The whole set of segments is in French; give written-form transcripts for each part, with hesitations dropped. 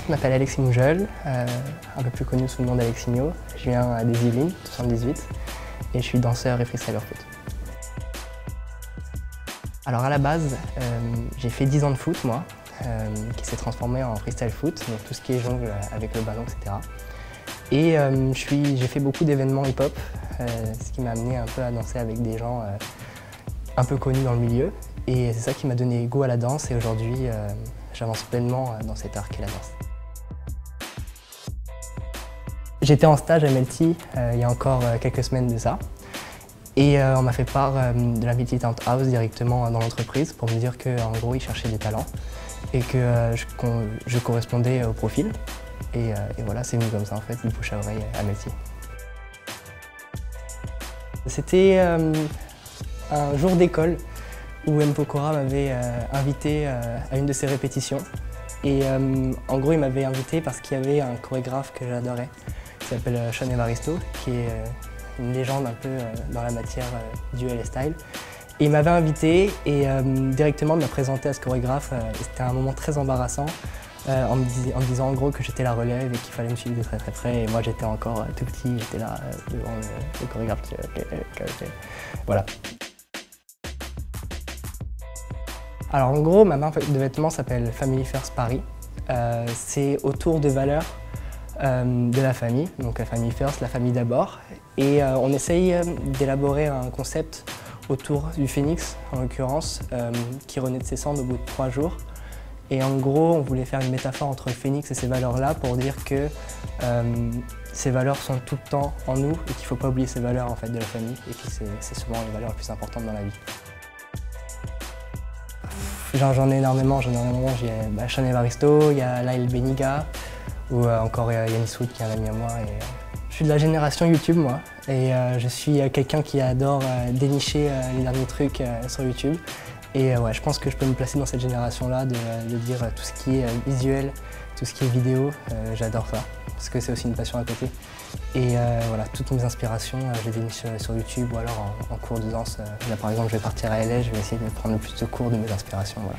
Je m'appelle Alexis Moujol, un peu plus connu sous le nom d'Alexinho. Je viens des Yvelines, 78, et je suis danseur et freestyler foot. Alors à la base, j'ai fait 10 ans de foot, moi, qui s'est transformé en freestyle foot, donc tout ce qui est jongle avec le ballon, etc. Et j'ai fait beaucoup d'événements hip-hop, ce qui m'a amené un peu à danser avec des gens un peu connus dans le milieu. Et c'est ça qui m'a donné goût à la danse, et aujourd'hui, j'avance pleinement dans cet art qu'est la danse. J'étais en stage à Melty il y a encore quelques semaines de ça. Et on m'a fait part de la Militant House directement dans l'entreprise pour me dire qu'en gros, ils cherchaient des talents et que je correspondais au profil. Et voilà, c'est venu comme ça en fait, du bouche à oreille à Melty. C'était un jour d'école où M. Pokora m'avait invité à une de ses répétitions. Et en gros, il m'avait invité parce qu'il y avait un chorégraphe que j'adorais, qui s'appelle Sean Evaristo, qui est une légende un peu dans la matière du LA Style. Et il m'avait invité et directement m'a présenté à ce chorégraphe. C'était un moment très embarrassant en me disant en gros que j'étais la relève et qu'il fallait me suivre de très très près. Et moi j'étais encore tout petit, j'étais là devant le chorégraphe. Voilà. Alors en gros, ma marque de vêtements s'appelle Family First Paris. C'est autour de valeurs de la famille, donc la famille first, la famille d'abord. Et on essaye d'élaborer un concept autour du phénix, en l'occurrence, qui renaît de ses cendres au bout de 3 jours. Et en gros, on voulait faire une métaphore entre le phénix et ces valeurs-là pour dire que ces valeurs sont tout le temps en nous et qu'il ne faut pas oublier ces valeurs en fait, de la famille et que c'est souvent les valeurs les plus importantes dans la vie. J'en ai énormément, j'ai Sean Evaristo, il y a Lyle Beniga, ou encore Yanis Wood qui est un ami à moi. Je suis de la génération YouTube moi, et je suis quelqu'un qui adore dénicher les derniers trucs sur YouTube. Et ouais, je pense que je peux me placer dans cette génération-là, de dire tout ce qui est visuel, tout ce qui est vidéo, j'adore ça, parce que c'est aussi une passion à côté. Et voilà, toutes mes inspirations, je les déniche sur YouTube ou alors en cours de danse. Là par exemple, je vais partir à LA, je vais essayer de prendre le plus de cours de mes inspirations. Voilà.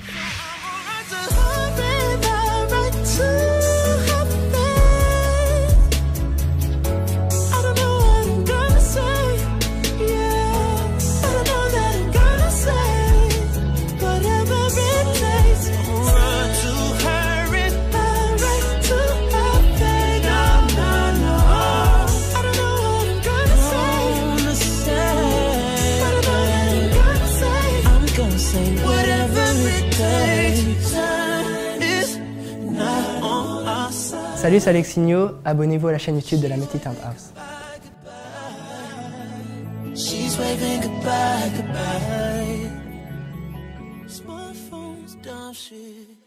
Salut, c'est Alexinho, abonnez-vous à la chaîne YouTube de la Militant House. She's waving goodbye, goodbye. Smartphones, dumb shit.